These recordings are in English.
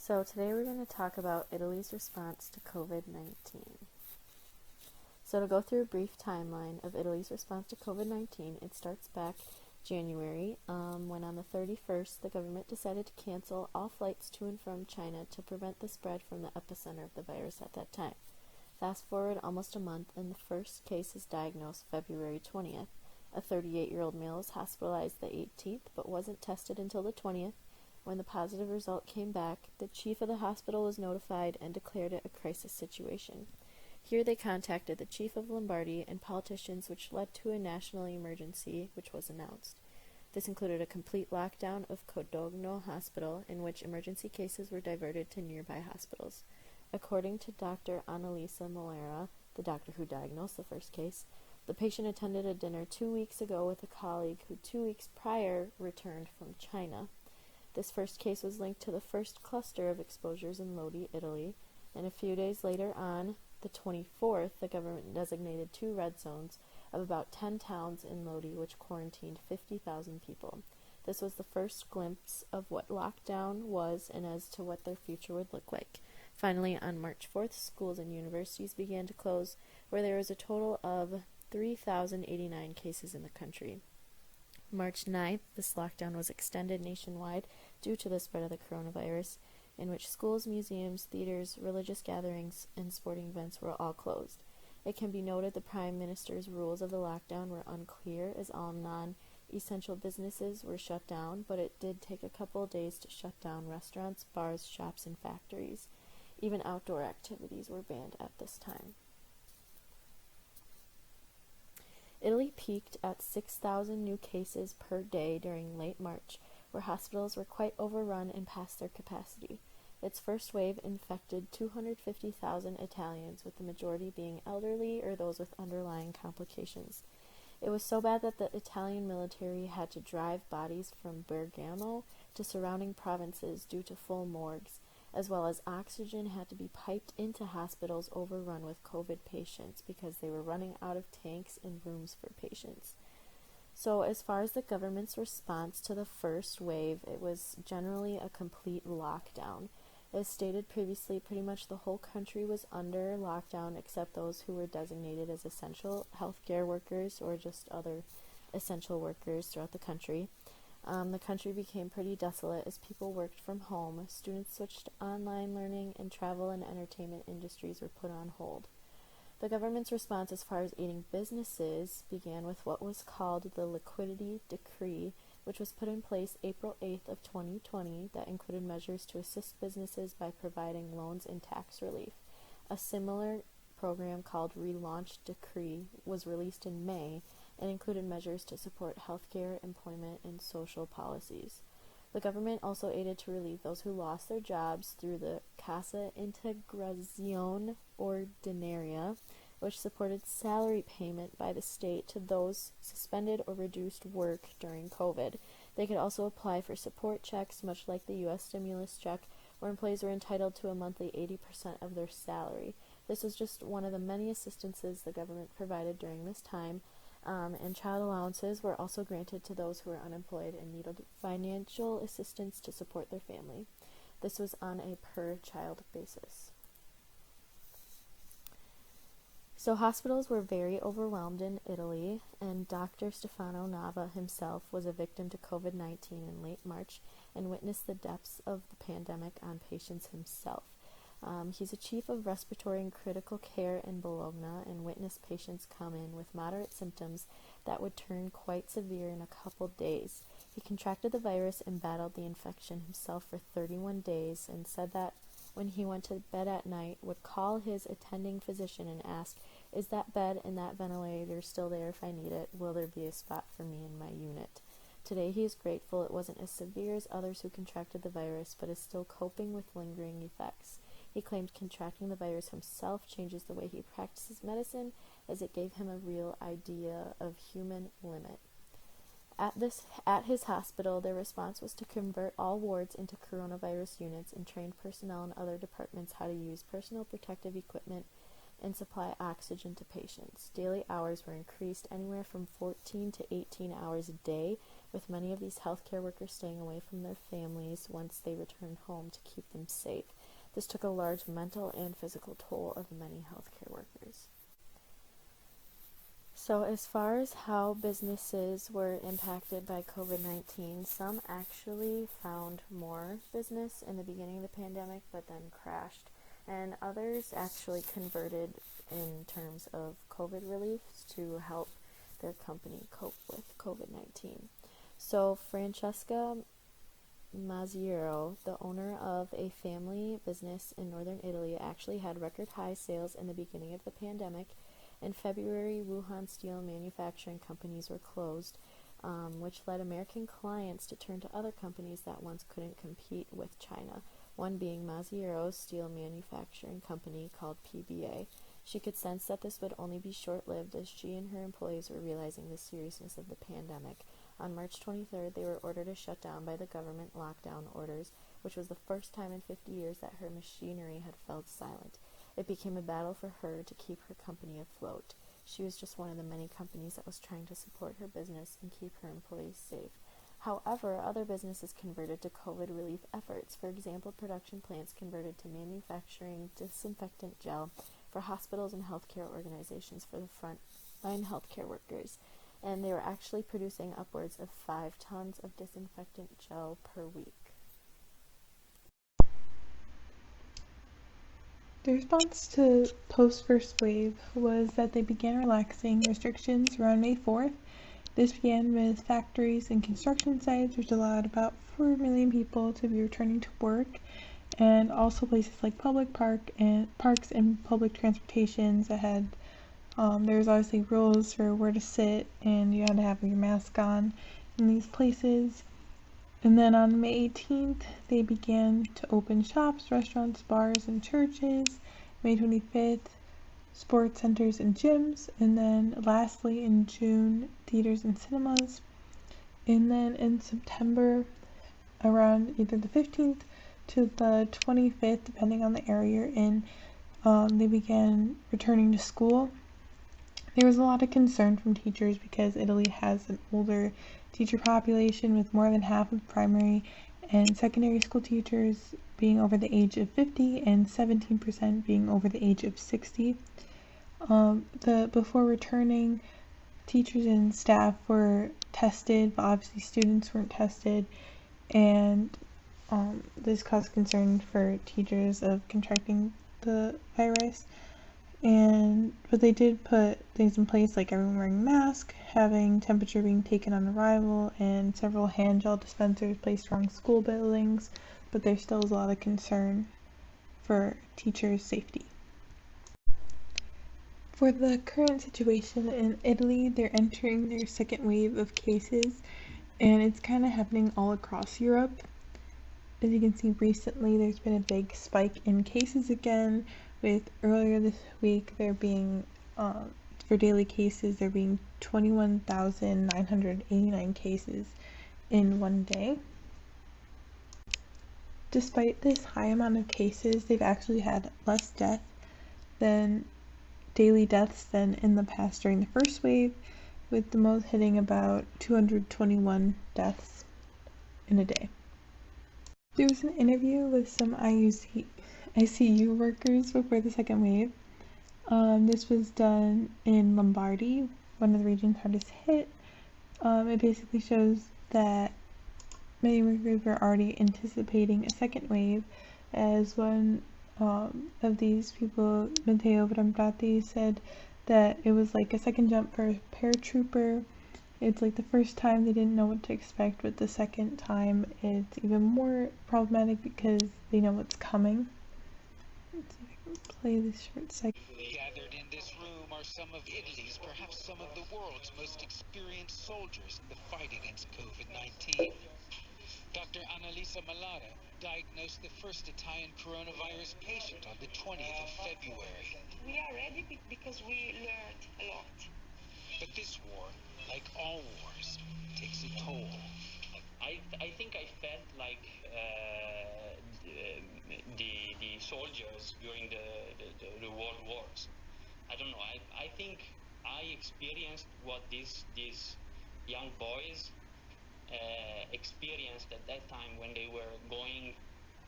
So today we're going to talk about Italy's response to COVID-19. So to go through a brief timeline of Italy's response to COVID-19, it starts back January, when on the 31st the government decided to cancel all flights to and from China to prevent the spread from the epicenter of the virus at that time. Fast forward almost a month, and the first case is diagnosed February 20th. A 38-year-old male was hospitalized the 18th, but wasn't tested until the 20th. When the positive result came back, the chief of the hospital was notified and declared it a crisis situation. Here they contacted the chief of Lombardy and politicians, which led to a national emergency, which was announced. This included a complete lockdown of Codogno Hospital, in which emergency cases were diverted to nearby hospitals. According to Dr. Annalisa Malera, the doctor who diagnosed the first case, the patient attended a dinner 2 weeks ago with a colleague who 2 weeks prior returned from China. This first case was linked to the first cluster of exposures in Lodi, Italy, and a few days later on, the 24th, the government designated 2 red zones of about 10 towns in Lodi, which quarantined 50,000 people. This was the first glimpse of what lockdown was and as to what their future would look like. Finally, on March 4th, schools and universities began to close, where there was a total of 3,089 cases in the country. March 9th, this lockdown was extended nationwide due to the spread of the coronavirus, in which schools, museums, theaters, religious gatherings, and sporting events were all closed. It can be noted the Prime Minister's rules of the lockdown were unclear, as all non-essential businesses were shut down, but it did take a couple of days to shut down restaurants, bars, shops, and factories. Even outdoor activities were banned at this time. Italy peaked at 6,000 new cases per day during late March, where hospitals were quite overrun and past their capacity. Its first wave infected 250,000 Italians, with the majority being elderly or those with underlying complications. It was so bad that the Italian military had to drive bodies from Bergamo to surrounding provinces due to full morgues, as well as oxygen had to be piped into hospitals overrun with COVID patients because they were running out of tanks and rooms for patients. So as far as the government's response to the first wave, it was generally a complete lockdown. As stated previously, pretty much the whole country was under lockdown except those who were designated as essential healthcare workers or just other essential workers throughout the country. The country became pretty desolate as people worked from home, students switched to online learning, and travel and entertainment industries were put on hold. The government's response as far as aiding businesses began with what was called the Liquidity Decree, which was put in place April 8th of 2020 that included measures to assist businesses by providing loans and tax relief. A similar program called Relaunch Decree was released in May and included measures to support healthcare, employment, and social policies. The government also aided to relieve those who lost their jobs through the Cassa Integrazione Ordinaria, which supported salary payment by the state to those suspended or reduced work during COVID. They could also apply for support checks, much like the U.S. stimulus check, where employees were entitled to a monthly 80% of their salary. This was just one of the many assistances the government provided during this time, and child allowances were also granted to those who were unemployed and needed financial assistance to support their family. This was on a per-child basis. So hospitals were very overwhelmed in Italy, and Dr. Stefano Nava himself was a victim to COVID-19 in late March and witnessed the depths of the pandemic on patients himself. He's a chief of respiratory and critical care in Bologna and witnessed patients come in with moderate symptoms that would turn quite severe in a couple days. He contracted the virus and battled the infection himself for 31 days and said that when he went to bed at night would call his attending physician and ask, "Is that bed and that ventilator still there if I need it? Will there be a spot for me in my unit?" Today he is grateful it wasn't as severe as others who contracted the virus, but is still coping with lingering effects. He claimed contracting the virus himself changes the way he practices medicine, as it gave him a real idea of human limit. At his hospital, their response was to convert all wards into coronavirus units and train personnel in other departments how to use personal protective equipment and supply oxygen to patients. Daily hours were increased anywhere from 14 to 18 hours a day with many of these healthcare workers staying away from their families once they returned home to keep them safe. This took a large mental and physical toll of many healthcare workers. So, as far as how businesses were impacted by COVID-19, some actually found more business in the beginning of the pandemic but then crashed, and others actually converted in terms of COVID reliefs to help their company cope with COVID-19. So, Francesca Mazziero, the owner of a family business in northern Italy, actually had record high sales in the beginning of the pandemic. In February, Wuhan steel manufacturing companies were closed, which led American clients to turn to other companies that once couldn't compete with China, one being Mazziero's steel manufacturing company called PBA. She could sense that this would only be short-lived as she and her employees were realizing the seriousness of the pandemic. On March 23rd, they were ordered to shut down by the government lockdown orders, which was the first time in 50 years that her machinery had fell silent. It became a battle for her to keep her company afloat. She was just one of the many companies that was trying to support her business and keep her employees safe. However, other businesses converted to COVID relief efforts. For example, production plants converted to manufacturing disinfectant gel for hospitals and healthcare organizations for the frontline healthcare workers. And they were actually producing upwards of 5 tons of disinfectant gel per week. The response to post-first wave was that they began relaxing restrictions around May 4th. This began with factories and construction sites, which allowed about 4 million people to be returning to work, and also places like parks and public transportations that had there was obviously rules for where to sit, and you had to have your mask on in these places. And then on May 18th, they began to open shops, restaurants, bars, and churches. May 25th, sports centers and gyms. And then lastly, in June, theaters and cinemas. And then in September, around either the 15th to the 25th, depending on the area you're in, they began returning to school. There was a lot of concern from teachers because Italy has an older teacher population, with more than half of primary and secondary school teachers being over the age of 50 and 17% being over the age of 60. Before returning, teachers and staff were tested, but obviously students weren't tested, and this caused concern for teachers of contracting the virus. But they did put things in place like everyone wearing a mask, having temperature being taken on arrival, and several hand gel dispensers placed around school buildings, but there still is a lot of concern for teachers' safety. For the current situation in Italy, they're entering their second wave of cases, and it's kind of happening all across Europe. As you can see, recently there's been a big spike in cases again, with earlier this week there being, for daily cases, there being 21,989 cases in one day. Despite this high amount of cases, they've actually had less daily deaths than in the past during the first wave, with the most hitting about 221 deaths in a day. There was an interview with some ICU workers before the second wave. This was done in Lombardy, one of the regions hardest hit. It basically shows that many workers were already anticipating a second wave, as one of these people, Matteo Brambrati, said that it was like a second jump for a paratrooper. It's like the first time they didn't know what to expect, but the second time it's even more problematic because they know what's coming. Let's see if I can play this short segment. Gathered in this room are some of Italy's, perhaps some of the world's most experienced soldiers in the fight against COVID-19. Dr. Annalisa Malata diagnosed the first Italian coronavirus patient on the 20th of February. We are ready because we learned a lot. But this war, like all wars, takes a toll. I think I felt like the soldiers during the world wars. I don't know. I think I experienced what these young boys experienced at that time when they were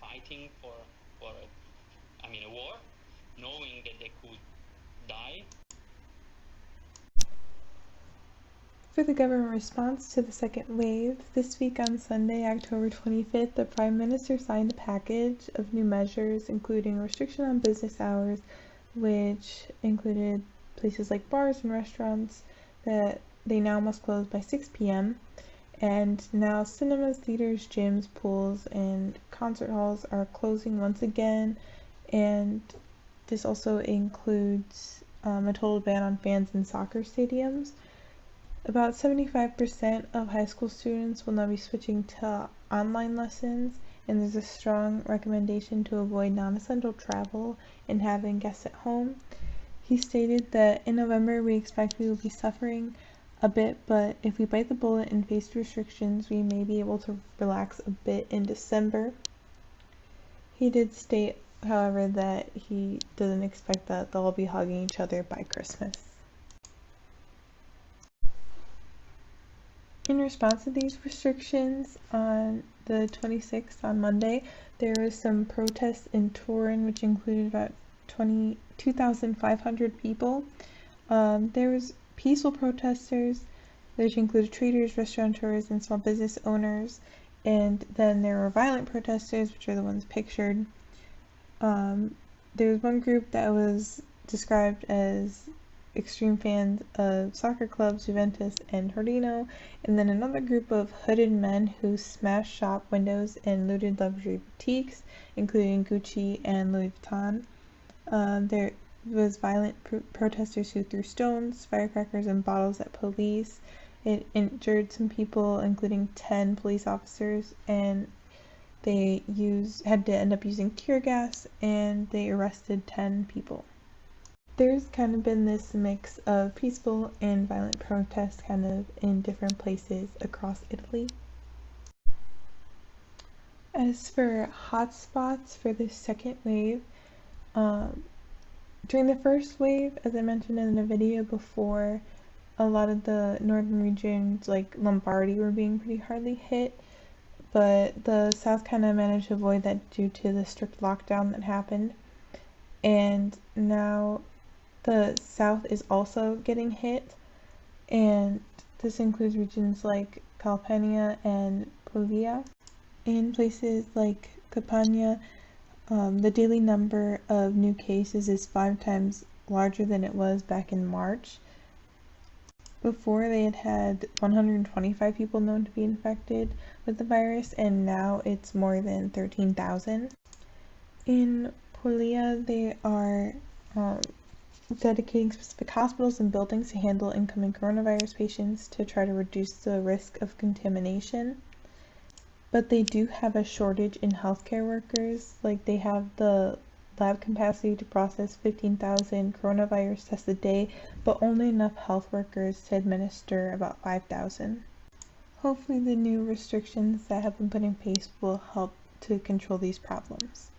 fighting for a war, knowing that they could die. For the government response to the second wave, this week on Sunday, October 25th, the Prime Minister signed a package of new measures, including a restriction on business hours, which included places like bars and restaurants that they now must close by 6 p.m. And now cinemas, theaters, gyms, pools, and concert halls are closing once again. And this also includes a total ban on fans in soccer stadiums. About 75% of high school students will now be switching to online lessons, and there's a strong recommendation to avoid non-essential travel and having guests at home. He stated that in November we expect we will be suffering a bit, but if we bite the bullet and face restrictions, we may be able to relax a bit in December. He did state, however, that he doesn't expect that they'll all be hugging each other by Christmas. In response to these restrictions, on the 26th, on Monday, there was some protests in Turin, which included about 2,500 people. There was peaceful protesters, which included traders, restaurateurs, and small business owners. And then there were violent protesters, which are the ones pictured. There was one group that was described as extreme fans of soccer clubs Juventus and Torino, and then another group of hooded men who smashed shop windows and looted luxury boutiques, including Gucci and Louis Vuitton. There was violent protesters who threw stones, firecrackers, and bottles at police. It injured some people, including 10 police officers, and they had to end up using tear gas, and they arrested 10 people. There's kind of been this mix of peaceful and violent protests kind of in different places across Italy. As for hotspots for the second wave, during the first wave, as I mentioned in the video before, a lot of the northern regions like Lombardy were being pretty hardly hit, but the south kind of managed to avoid that due to the strict lockdown that happened. And now the south is also getting hit, and this includes regions like Campania and Puglia. In places like Campania, the daily number of new cases is 5 times larger than it was back in March. Before, they had 125 people known to be infected with the virus, and now it's more than 13,000. In Puglia, they are dedicating specific hospitals and buildings to handle incoming coronavirus patients to try to reduce the risk of contamination. But they do have a shortage in healthcare workers. Like, they have the lab capacity to process 15,000 coronavirus tests a day, but only enough health workers to administer about 5,000. Hopefully the new restrictions that have been put in place will help to control these problems.